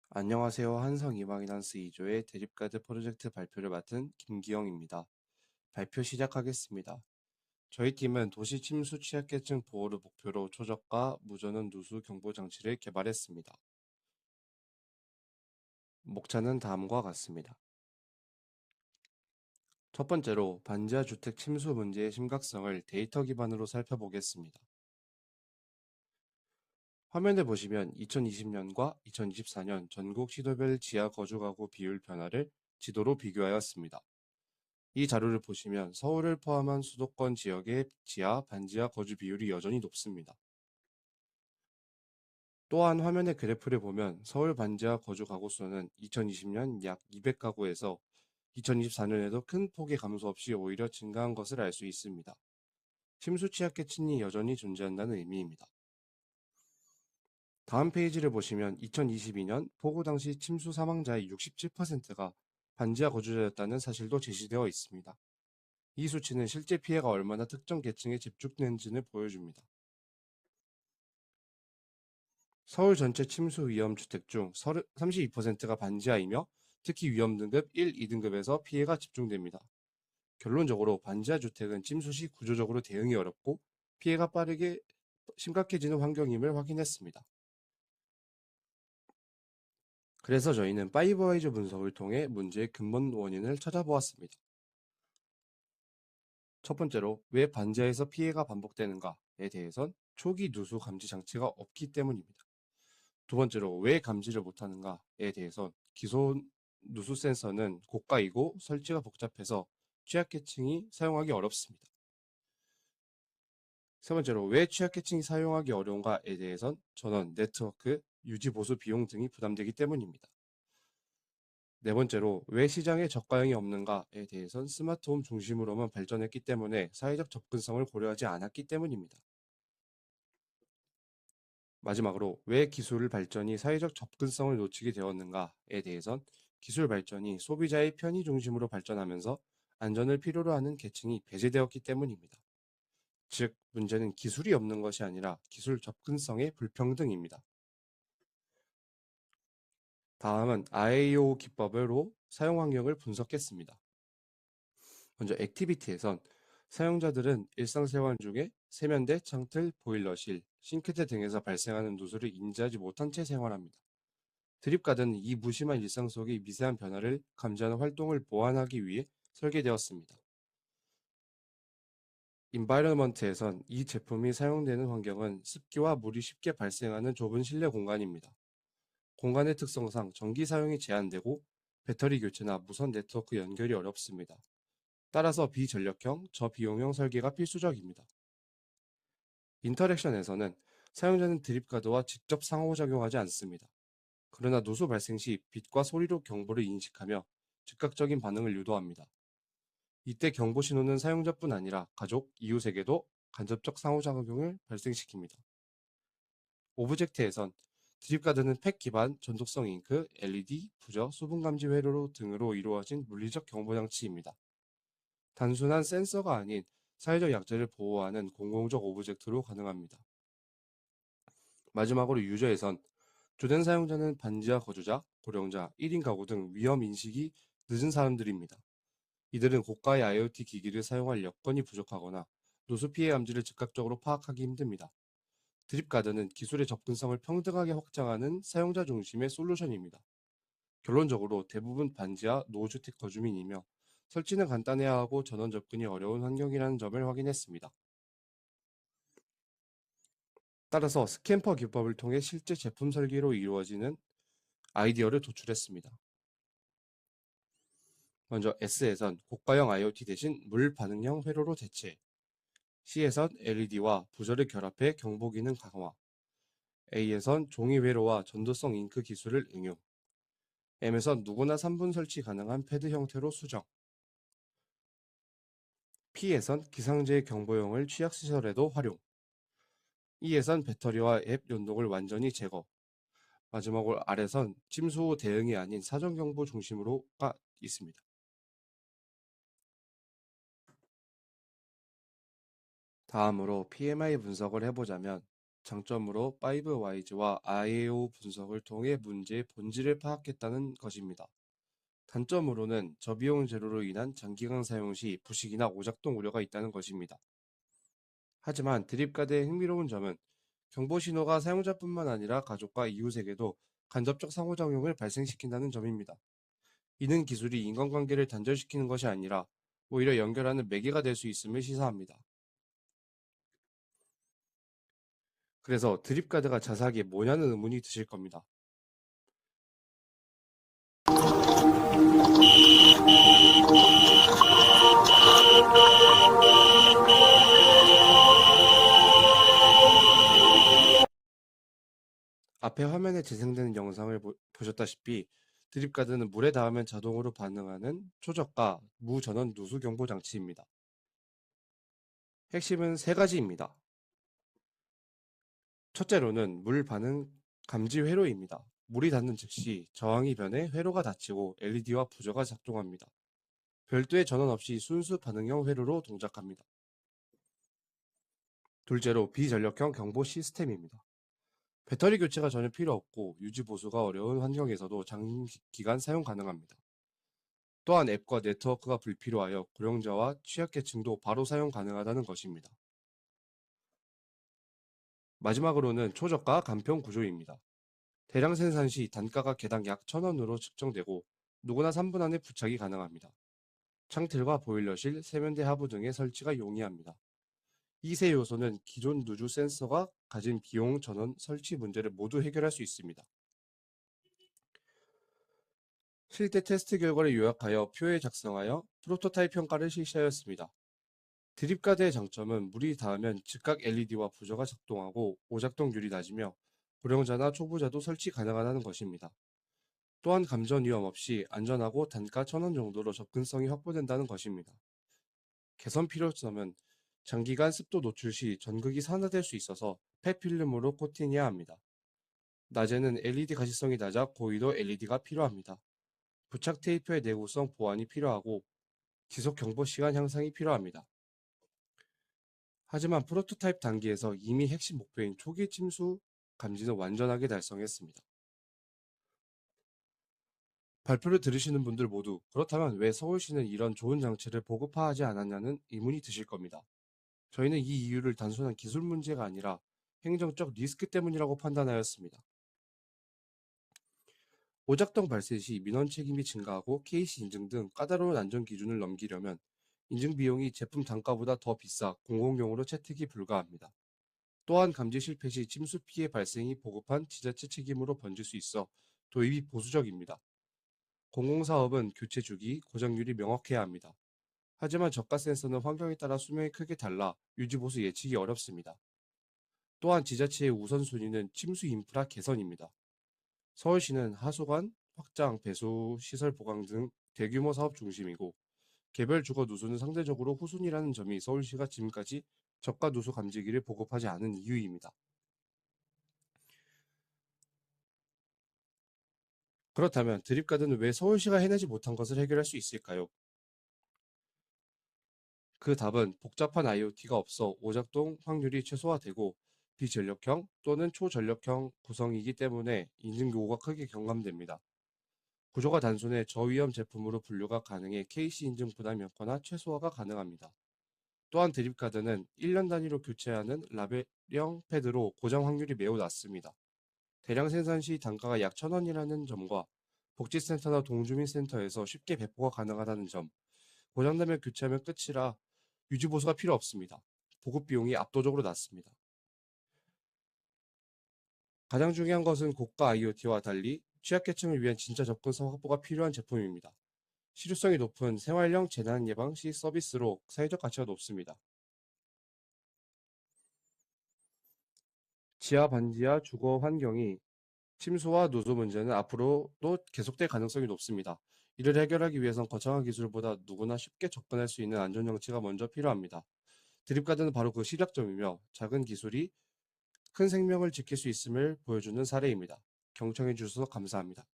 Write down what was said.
안녕하세요. 한성이방이난스 2조의 대립가드 프로젝트 발표를 맡은 김기영입니다. 발표 시작하겠습니다. 저희 팀은 도시 침수 취약계층 보호를 목표로 초저가 무전원 누수 경보 장치를 개발했습니다. 목차는 다음과 같습니다. 첫 번째로 반지하 주택 침수 문제의 심각성을 데이터 기반으로 살펴보겠습니다. 화면에 보시면 2020년과 2024년 전국 시도별 지하 거주가구 비율 변화를 지도로 비교하였습니다. 이 자료를 보시면 서울을 포함한 수도권 지역의 지하, 반지하 거주 비율이 여전히 높습니다. 또한 화면의 그래프를 보면 서울 반지하 거주 가구 수는 2020년 약 200가구에서 2024년에도 큰 폭의 감소 없이 오히려 증가한 것을 알 수 있습니다. 침수 취약계층이 여전히 존재한다는 의미입니다. 다음 페이지를 보시면 2022년 폭우 당시 침수 사망자의 67%가 반지하 거주자였다는 사실도 제시되어 있습니다. 이 수치는 실제 피해가 얼마나 특정 계층에 집중된지를 보여줍니다. 서울 전체 침수 위험 주택 중 32%가 반지하이며 특히 위험 등급 1, 2등급에서 피해가 집중됩니다. 결론적으로 반지하 주택은 침수 시 구조적으로 대응이 어렵고 피해가 빠르게 심각해지는 환경임을 확인했습니다. 그래서 저희는 파이브와이즈 분석을 통해 문제의 근본 원인을 찾아보았습니다. 첫 번째로 왜 반지하에서 피해가 반복되는가에 대해선 초기 누수 감지 장치가 없기 때문입니다. 두 번째로 왜 감지를 못하는가에 대해선 기존 누수 센서는 고가이고 설치가 복잡해서 취약계층이 사용하기 어렵습니다. 세 번째로 왜 취약계층이 사용하기 어려운가에 대해선 전원, 네트워크, 유지 보수 비용 등이 부담되기 때문입니다. 네 번째로 왜 시장에 저가형이 없는가에 대해선 스마트홈 중심으로만 발전했기 때문에 사회적 접근성을 고려하지 않았기 때문입니다. 마지막으로 왜 기술 발전이 사회적 접근성을 놓치게 되었는가에 대해선 기술 발전이 소비자의 편의 중심으로 발전하면서 안전을 필요로 하는 계층이 배제되었기 때문입니다. 즉, 문제는 기술이 없는 것이 아니라 기술 접근성의 불평등입니다. 다음은 IAO 기법으로 사용 환경을 분석했습니다. 먼저 액티비티에선 사용자들은 일상생활 중에 세면대, 창틀, 보일러실, 싱크대 등에서 발생하는 누수를 인지하지 못한 채 생활합니다. 드립가드는 이 무심한 일상 속의 미세한 변화를 감지하는 활동을 보완하기 위해 설계되었습니다. 인바이러먼트에선 이 제품이 사용되는 환경은 습기와 물이 쉽게 발생하는 좁은 실내 공간입니다. 공간의 특성상 전기 사용이 제한되고 배터리 교체나 무선 네트워크 연결이 어렵습니다. 따라서 비전력형, 저비용형 설계가 필수적입니다. 인터랙션에서는 사용자는 드립가드와 직접 상호작용하지 않습니다. 그러나 누수 발생 시 빛과 소리로 경보를 인식하며 즉각적인 반응을 유도합니다. 이때 경보 신호는 사용자뿐 아니라 가족, 이웃에게도 간접적 상호작용을 발생시킵니다. 오브젝트에선 드립가드는 팩 기반 전독성 잉크, LED, 부저, 수분 감지 회로 등으로 이루어진 물리적 경보 장치입니다. 단순한 센서가 아닌 사회적 약자를 보호하는 공공적 오브젝트로 가능합니다. 마지막으로 유저에선 주된 사용자는 반지하 거주자, 고령자, 1인 가구 등 위험 인식이 늦은 사람들입니다. 이들은 고가의 IoT 기기를 사용할 여건이 부족하거나 누수 피해 감지를 즉각적으로 파악하기 힘듭니다. 드립가드는 기술의 접근성을 평등하게 확장하는 사용자 중심의 솔루션입니다. 결론적으로 대부분 반지하 노후주택 거주민이며 설치는 간단해야 하고 전원 접근이 어려운 환경이라는 점을 확인했습니다. 따라서 스캠퍼 기법을 통해 실제 제품 설계로 이루어지는 아이디어를 도출했습니다. 먼저 S에선 고가형 IoT 대신 물 반응형 회로로 대체, C에선 LED와 부저를 결합해 경보 기능 강화, A에선 종이 회로와 전도성 잉크 기술을 응용, M에선 누구나 3분 설치 가능한 패드 형태로 수정, P에선 기상재해 경보용을 취약시설에도 활용, E에선 배터리와 앱 연동을 완전히 제거, 마지막으로 R에선 침수 후 대응이 아닌 사전 경보 중심으로가 있습니다. 다음으로 PMI 분석을 해보자면 장점으로 5Whys와 IAO 분석을 통해 문제의 본질을 파악했다는 것입니다. 단점으로는 저비용 재료로 인한 장기간 사용 시 부식이나 오작동 우려가 있다는 것입니다. 하지만 드립카드의 흥미로운 점은 경보 신호가 사용자뿐만 아니라 가족과 이웃에게도 간접적 상호작용을 발생시킨다는 점입니다. 이는 기술이 인간관계를 단절시키는 것이 아니라 오히려 연결하는 매개가 될 수 있음을 시사합니다. 그래서 드립카드가 자사하게 뭐냐는 의문이 드실 겁니다. 앞에 화면에 재생되는 영상을 보셨다시피 드립카드는 물에 닿으면 자동으로 반응하는 초저가 무전원 누수 경보 장치입니다. 핵심은 세 가지입니다. 첫째로는 물 반응 감지 회로입니다. 물이 닿는 즉시 저항이 변해 회로가 닫히고 LED와 부저가 작동합니다. 별도의 전원 없이 순수 반응형 회로로 동작합니다. 둘째로 비전력형 경보 시스템입니다. 배터리 교체가 전혀 필요 없고 유지 보수가 어려운 환경에서도 장기간 사용 가능합니다. 또한 앱과 네트워크가 불필요하여 고령자와 취약계층도 바로 사용 가능하다는 것입니다. 마지막으로는 초저가 간편 구조입니다. 대량 생산 시 단가가 개당 약 1,000원으로 측정되고 누구나 3분 안에 부착이 가능합니다. 창틀과 보일러실, 세면대 하부 등의 설치가 용이합니다. 이 세 요소는 기존 누주 센서가 가진 비용, 전원, 설치 문제를 모두 해결할 수 있습니다. 실제 테스트 결과를 요약하여 표에 작성하여 프로토타입 평가를 실시하였습니다. 드립카드의 장점은 물이 닿으면 즉각 LED와 부저가 작동하고 오작동률이 낮으며 고령자나 초보자도 설치 가능하다는 것입니다. 또한 감전 위험 없이 안전하고 단가 1,000원 정도로 접근성이 확보된다는 것입니다. 개선 필요점은 장기간 습도 노출 시 전극이 산화될 수 있어서 폐필름으로 코팅해야 합니다. 낮에는 LED 가시성이 낮아 고위도 LED가 필요합니다. 부착 테이프의 내구성 보완이 필요하고 지속 경보 시간 향상이 필요합니다. 하지만 프로토타입 단계에서 이미 핵심 목표인 초기 침수 감지는 완전하게 달성했습니다. 발표를 들으시는 분들 모두 그렇다면 왜 서울시는 이런 좋은 장치를 보급화하지 않았냐는 의문이 드실 겁니다. 저희는 이 이유를 단순한 기술 문제가 아니라 행정적 리스크 때문이라고 판단하였습니다. 오작동 발생 시 민원 책임이 증가하고 KC 인증 등 까다로운 안전 기준을 넘기려면 인증 비용이 제품 단가보다 더 비싸 공공용으로 채택이 불가합니다. 또한 감지 실패 시 침수 피해 발생이 보급한 지자체 책임으로 번질 수 있어 도입이 보수적입니다. 공공사업은 교체 주기, 고장률이 명확해야 합니다. 하지만 저가 센서는 환경에 따라 수명이 크게 달라 유지보수 예측이 어렵습니다. 또한 지자체의 우선순위는 침수 인프라 개선입니다. 서울시는 하수관, 확장, 배수, 시설 보강 등 대규모 사업 중심이고 개별 주거 누수는 상대적으로 후순위라는 점이 서울시가 지금까지 저가 누수 감지기를 보급하지 않은 이유입니다. 그렇다면 드립카드는 왜 서울시가 해내지 못한 것을 해결할 수 있을까요? 그 답은 복잡한 IoT가 없어 오작동 확률이 최소화되고 비전력형 또는 초전력형 구성이기 때문에 인증 요구가 크게 경감됩니다. 구조가 단순해 저위험 제품으로 분류가 가능해 KC 인증 부담이 없거나 최소화가 가능합니다. 또한 드립카드는 1년 단위로 교체하는 라벨형 패드로 고장 확률이 매우 낮습니다. 대량 생산 시 단가가 약 1,000원이라는 점과 복지센터나 동주민센터에서 쉽게 배포가 가능하다는 점, 고장나면 교체하면 끝이라 유지 보수가 필요 없습니다. 보급 비용이 압도적으로 낮습니다. 가장 중요한 것은 고가 IoT와 달리 취약계층을 위한 진짜 접근성 확보가 필요한 제품입니다. 실효성이 높은 생활형 재난 예방 시 서비스로 사회적 가치가 높습니다. 지하 반지하 주거 환경이 침수와 누수 문제는 앞으로도 계속될 가능성이 높습니다. 이를 해결하기 위해선 거창한 기술보다 누구나 쉽게 접근할 수 있는 안전장치가 먼저 필요합니다. 드립카드는 바로 그 시작점이며 작은 기술이 큰 생명을 지킬 수 있음을 보여주는 사례입니다. 경청해 주셔서 감사합니다.